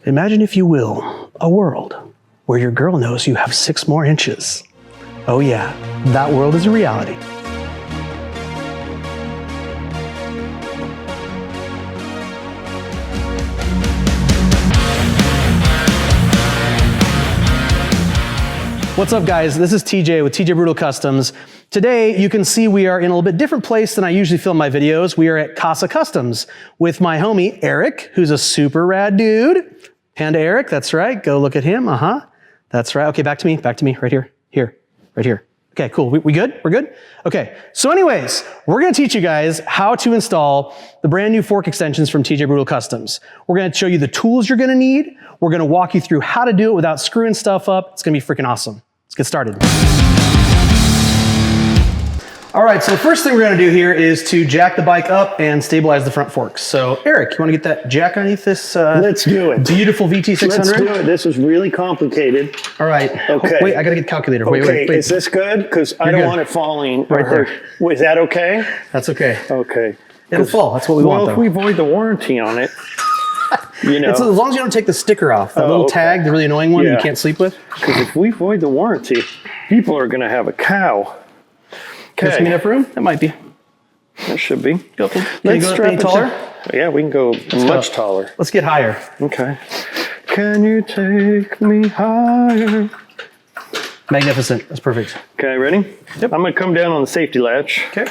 Imagine, if you will, a world where your girl knows you have 6 more inches. Oh yeah, that world is a reality. What's up, guys? This is TJ with TJ Brutal Customs. Today, you can see we are in a little bit different place than I usually film my videos. We are at Casa Customs with my homie, Eric, who's a super rad dude. Panda Eric, that's right. Go look at him. That's right. Okay, back to me, right here, right here. Okay, cool. We good? We're good? Okay, so anyways, we're gonna teach you guys how to install the brand new fork extensions from TJ Brutal Customs. We're gonna show you the tools you're gonna need. We're gonna walk you through how to do it without screwing stuff up. It's gonna be freaking awesome. Let's get started. All right, so the first thing we're gonna do here is to jack the bike up and stabilize the front forks. So Eric, you wanna get that jack underneath this Let's do it. Beautiful VT600? Let's do it. This is really complicated. All right. Okay. Oh, wait, I gotta get the calculator. Okay, Wait. is this good? Because I don't want it falling. Right there. Is that okay? That's okay. Okay. It'll fall, that's what we want, Well, though. if we void the warranty on it, you know. It's as long as you don't take the sticker off, that little tag, the really annoying one you can't sleep with. Because if we void the warranty, people are gonna have a cow. Can I enough room? That might be. That should be. Can you Let's go strap any it taller? Yeah, we can go much taller. Let's get higher. Okay. Can you take me higher? Magnificent. That's perfect. Okay, ready? Yep. I'm gonna come down on the safety latch. Okay.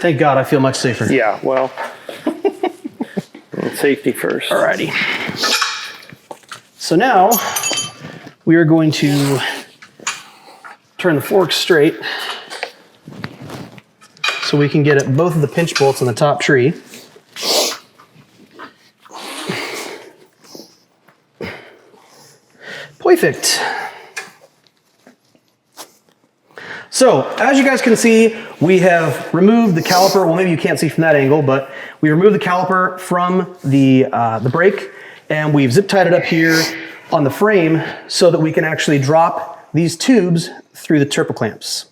Thank God I feel much safer. Yeah, well, safety first. Alrighty. So now we are going to turn the fork straight so we can get at both of the pinch bolts on the top tree. Perfect. So, as you guys can see, we have removed the caliper. Well, maybe you can't see from that angle, but we removed the caliper from the brake, and we've zip tied it up here on the frame so that we can actually drop these tubes through the triple clamps.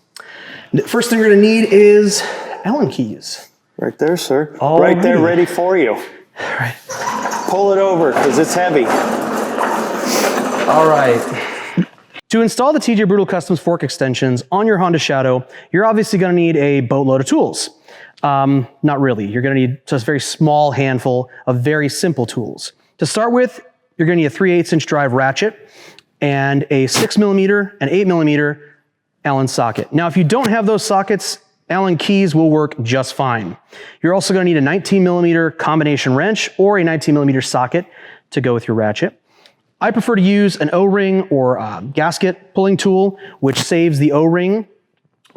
The first thing we're gonna need is Allen keys. Right there, sir. Alrighty. Right there, ready for you. All right. Pull it over, because it's heavy. All right. To install the TJ Brutal Customs fork extensions on your Honda Shadow, you're obviously gonna need a boatload of tools. Not really. You're gonna need just a very small handful of very simple tools. To start with, you're gonna need a 3/8 inch drive ratchet and a 6mm and 8mm Allen socket. Now, if you don't have those sockets, Allen keys will work just fine. You're also gonna need a 19mm combination wrench or a 19mm socket to go with your ratchet. I prefer to use an O-ring or a gasket pulling tool, which saves the O-ring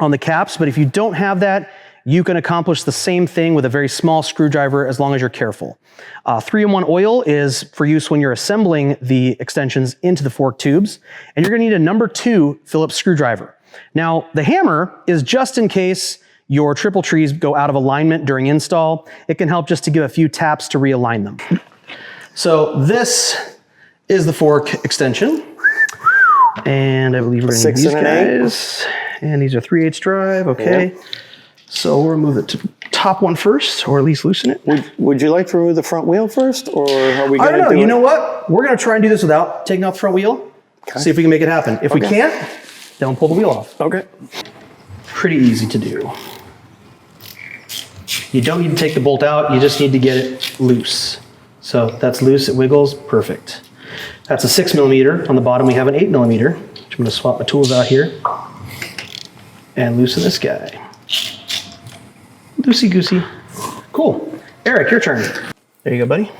on the caps, but if you don't have that, you can accomplish the same thing with a very small screwdriver as long as you're careful. 3-in-1 oil is for use when you're assembling the extensions into the fork tubes, and you're gonna need a number 2 Phillips screwdriver. Now, the hammer is just in case your triple trees go out of alignment during install. It can help just to give a few taps to realign them. So this is the fork extension. And I believe we're gonna need these guys. And these are 3/8 drive, okay. Yeah. So we'll remove the top one first, or at least loosen it. Would you like to remove the front wheel first, or are we gonna I don't know, you know what? We're gonna try and do this without taking off the front wheel. Okay. See if we can make it happen. If we can't, then we'll pull the wheel off. Okay. Pretty easy to do. You don't need to take the bolt out, you just need to get it loose. So that's loose, it wiggles, perfect. That's a 6mm. On the bottom we have an 8mm, which I'm gonna swap my tools out here and loosen this guy. Loosey goosey. Cool. Eric, your turn. There you go, buddy.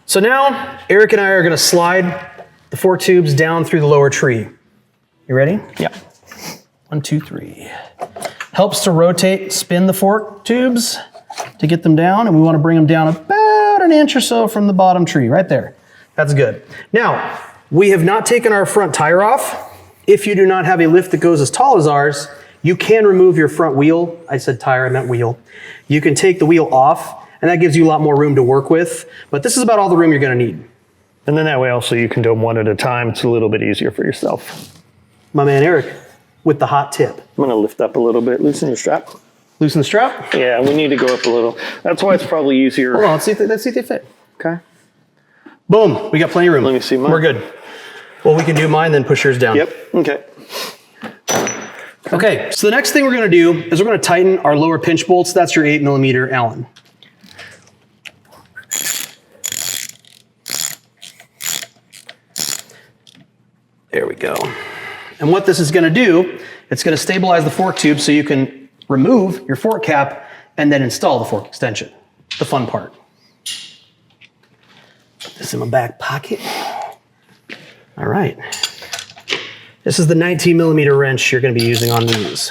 So now, Eric and I are gonna slide the fork tubes down through the lower tree. You ready? Yeah. 1, 2, 3. Helps to rotate, spin the fork tubes to get them down, and we want to bring them down about an inch or so from the bottom tree, right there. That's good. Now, we have not taken our front tire off. If you do not have a lift that goes as tall as ours, you can remove your front wheel. I said tire, I meant wheel. You can take the wheel off, and that gives you a lot more room to work with, but this is about all the room you're gonna need. And then that way also you can do them one at a time. It's a little bit easier for yourself. My man Eric with the hot tip. I'm gonna lift up a little bit, loosen your strap. Loosen the strap. Yeah, we need to go up a little. That's why it's probably easier. Hold on, let's see if they fit. Okay. Boom, we got plenty of room. Let me see mine. We're good. Well, we can do mine, then push yours down. Yep, okay. Okay, so the next thing we're gonna do is we're gonna tighten our lower pinch bolts. That's your 8mm Allen. There we go. And what this is gonna do, it's gonna stabilize the fork tube so you can remove your fork cap and then install the fork extension, the fun part. Put this in my back pocket. All right. This is the 19mm wrench you're gonna be using on these.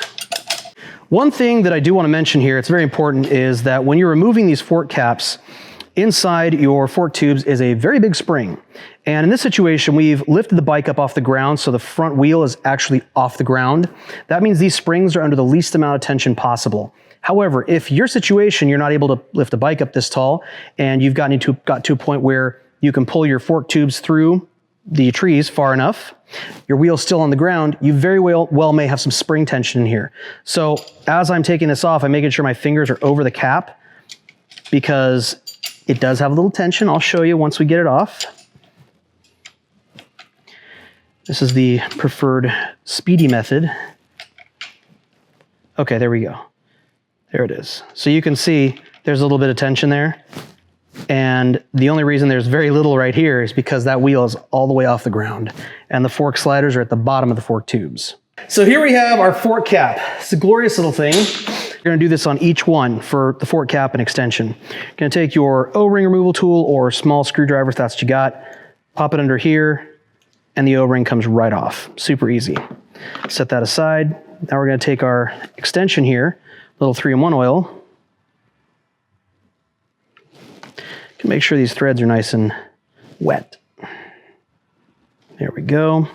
One thing that I do wanna mention here, it's very important, is that when you're removing these fork caps, inside your fork tubes is a very big spring. And in this situation, we've lifted the bike up off the ground, so the front wheel is actually off the ground. That means these springs are under the least amount of tension possible. However, if your situation, you're not able to lift a bike up this tall, and you've got to a point where you can pull your fork tubes through the trees far enough, your wheel's still on the ground, you very well may have some spring tension in here. So as I'm taking this off, I'm making sure my fingers are over the cap because it does have a little tension. I'll show you once we get it off. This is the preferred speedy method. Okay, there we go. There it is. So you can see there's a little bit of tension there. And the only reason there's very little right here is because that wheel is all the way off the ground and the fork sliders are at the bottom of the fork tubes. So here we have our fork cap. It's a glorious little thing. You're gonna do this on each one for the fork cap and extension. You're gonna take your O-ring removal tool or small screwdriver if that's what you got, pop it under here, and the O-ring comes right off. Super easy. Set that aside. Now we're gonna take our extension here, little 3-in-1 oil. Make sure these threads are nice and wet. There we go.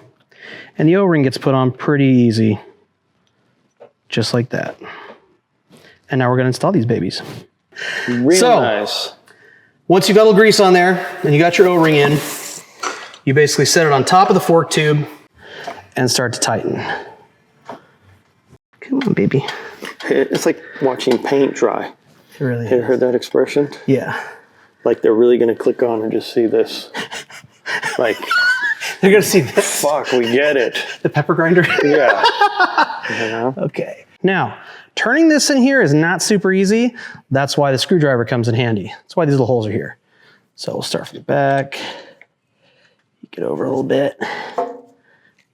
And the O-ring gets put on pretty easy, just like that. And now we're gonna install these babies. Really nice. Once you've got a little grease on there and you got your O-ring in, you basically set it on top of the fork tube and start to tighten. Come on, baby. It's like watching paint dry. It really is. You heard that expression? Yeah. Like they're really gonna click on and just see this. Like, they're gonna see this. Fuck, we get it. The pepper grinder? Yeah. You know? Okay. Now, turning this in here is not super easy. That's why the screwdriver comes in handy. That's why these little holes are here. So we'll start from the back. Get over a little bit.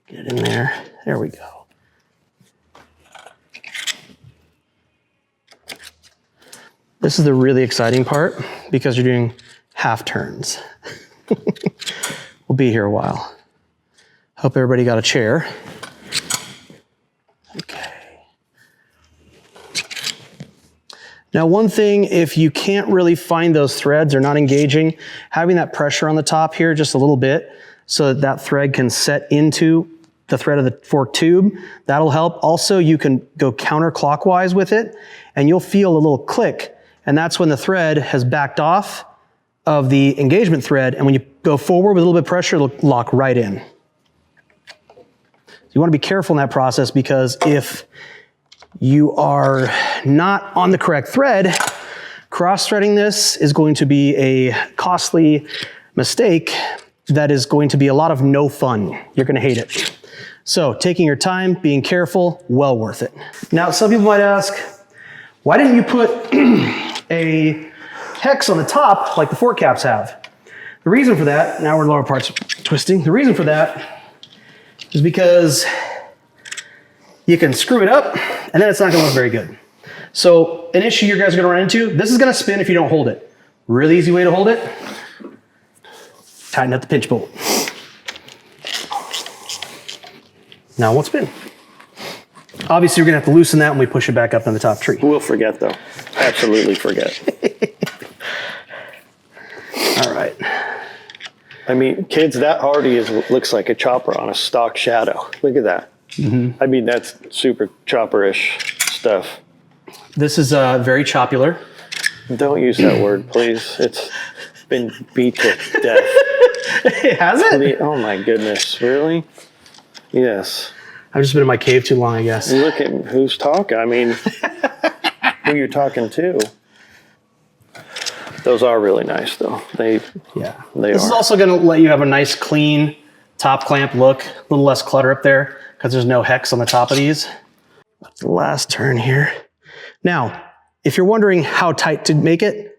Get it in there. There we go. This is the really exciting part because you're doing half turns. We'll be here a while. Hope everybody got a chair. Okay. Now, one thing, if you can't really find those threads, they're not engaging, having that pressure on the top here just a little bit so that that thread can set into the thread of the fork tube, that'll help. Also, you can go counterclockwise with it and you'll feel a little click. And that's when the thread has backed off of the engagement thread. And when you go forward with a little bit of pressure, it'll lock right in. So you want to be careful in that process because if you are not on the correct thread, cross-threading this is going to be a costly mistake that is going to be a lot of no fun. You're going to hate it. So taking your time, being careful, well worth it. Now, some people might ask, why didn't you put a hex on the top like the fork caps have? The reason for that, now we're lower parts twisting, the reason for that is because you can screw it up and then it's not gonna look very good. So an issue you guys are gonna run into, this is gonna spin if you don't hold it. Really easy way to hold it, tighten up the pinch bolt. Now it won't spin. Obviously, you're gonna have to loosen that when we push it back up on the top tree. We'll forget though. Absolutely forget. All right. I mean, kids, that already looks like a chopper on a stock Shadow. Look at that. I mean, that's super chopper-ish stuff. This is very chopular. Don't use that word, please. It's been beat to death. Has it? Oh my goodness, really? Yes. I've just been in my cave too long, I guess. Look at who's talking. I mean, who you're talking to. Those are really nice, though. They This is also going to let you have a nice, clean top clamp look. A little less clutter up there because there's no hex on the top of these. That's the last turn here. Now, if you're wondering how tight to make it,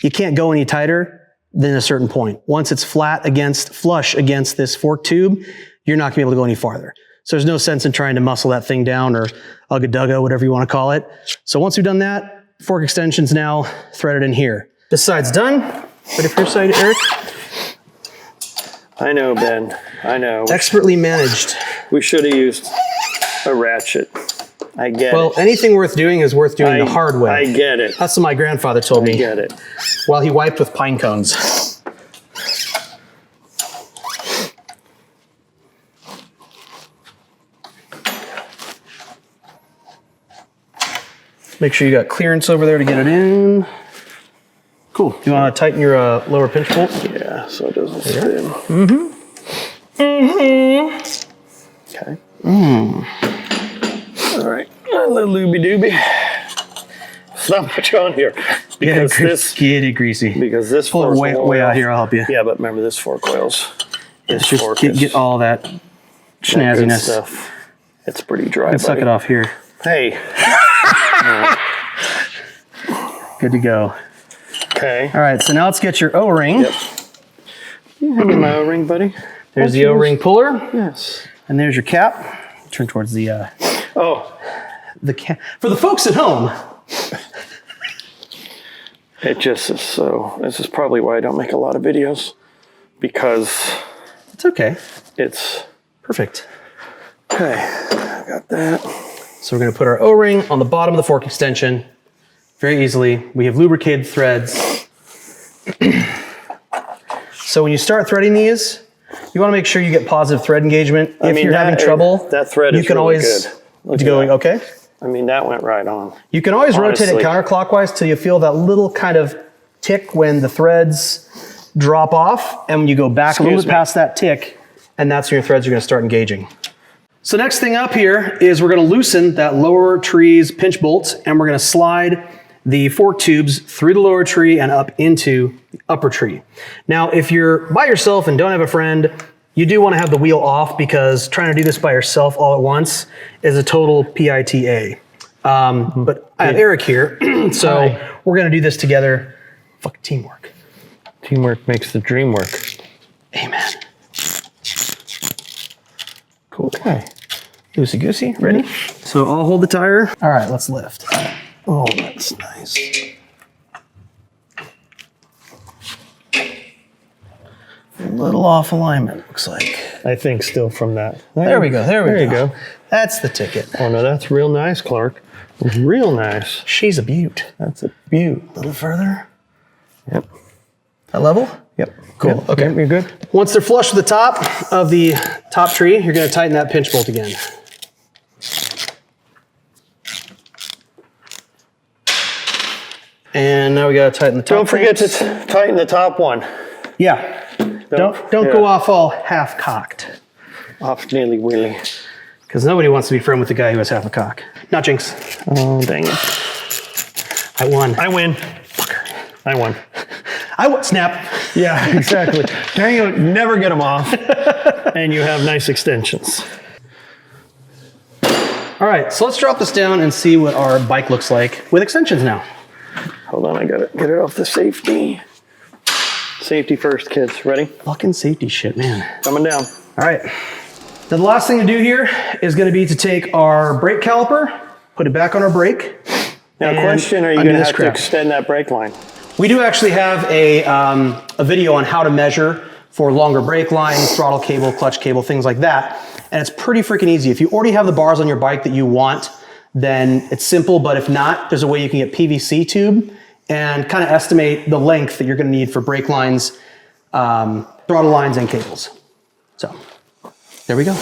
you can't go any tighter than a certain point. Once it's flush against this fork tube, you're not going to be able to go any farther. So there's no sense in trying to muscle that thing down or ugga-dugga, whatever you want to call it. So once we've done that, fork extension's now threaded in here. This side's done. Ready for your side, Eric? I know, Ben. I know. Expertly managed. We should have used a ratchet. I get it. Well, anything worth doing is worth doing the hard way. I get it. That's what my grandfather told me. I get it. While he wiped with pine cones. Make sure you got clearance over there to get it in. Cool. Do you want to tighten your lower pinch bolt? Yeah, so it doesn't spin. Okay. All right. A little looby dooby. There's not much on here because get it greasy. Because this pull it way out here. I'll help you. Yeah, but remember this fork oils. Just get all that snazziness. Stuff. It's pretty dry. Suck it off here. Hey. Good to go. Okay. All right, so now let's get your O-ring. Yep. You hand me my O-ring, buddy. There's the O-ring puller. Yes. And there's your cap. Turn towards the the cap. For the folks at home. It just is so. This is probably why I don't make a lot of videos, because it's okay. It's perfect. Okay, I got that. So we're going to put our O-ring on the bottom of the fork extension very easily. We have lubricated threads. So when you start threading these, you want to make sure you get positive thread engagement. If you're having trouble, that thread is really good. Going okay. I mean, that went right on. You can always rotate it counterclockwise till you feel that little kind of tick when the threads drop off, and when you go back a little bit past that tick, and that's when your threads are going to start engaging. So next thing up here is we're going to loosen that lower tree's pinch bolt, and we're going to slide the fork tubes through the lower tree and up into the upper tree. Now, if you're by yourself and don't have a friend, you do want to have the wheel off, because trying to do this by yourself all at once is a total PITA. But I have Eric here, so we're going to do this together. Fucking teamwork. Teamwork makes the dream work. Amen. Cool. Okay. Loosey goosey. Ready? So I'll hold the tire. All right, let's lift. Oh, that's nice. A little off alignment, looks like. I think still from that. There we go. There you go. go. That's the ticket. Oh no, that's real nice, Clark. Real nice. She's a beaut. That's a beaut. A little further. Yep. That level? Yep. Cool. Yep. Okay. Yep, you're good. Once they're flush with the top of the top tree, you're going to tighten that pinch bolt again. And now we got to tighten the top. Don't forget to tighten the top one. Yeah. Don't go off all half-cocked. Off nearly wheelie. Because nobody wants to be friends with the guy who has half a cock. Not Jinx. Oh, dang it. I won. I win. Fucker. I won. Snap. Yeah, exactly. Dang it, never get them off. And you have nice extensions. All right, so let's drop this down and see what our bike looks like with extensions now. Hold on, I gotta get it off the safety. Safety first, kids. Ready? Fucking safety shit, man. Coming down. All right. Now the last thing to do here is going to be to take our brake caliper, put it back on our brake. Now, question: are you going to have to extend that brake line? We do actually have a video on how to measure for longer brake lines, throttle cable, clutch cable, things like that. And it's pretty freaking easy. If you already have the bars on your bike that you want, then it's simple. But if not, there's a way you can get PVC tube and kind of estimate the length that you're going to need for brake lines, throttle lines, and cables. So there we go.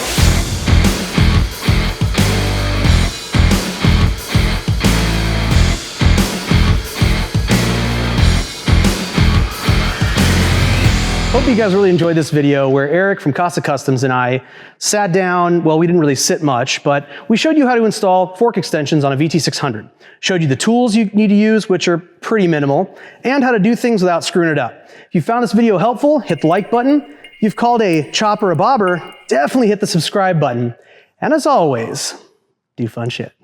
Hope you guys really enjoyed this video where Eric from Casa Customs and I sat down. Well, we didn't really sit much, but we showed you how to install fork extensions on a VT600. Showed you the tools you need to use, which are pretty minimal, and how to do things without screwing it up. If you found this video helpful, hit the like button. If you've called a chopper a bobber, definitely hit the subscribe button. And as always, do fun shit.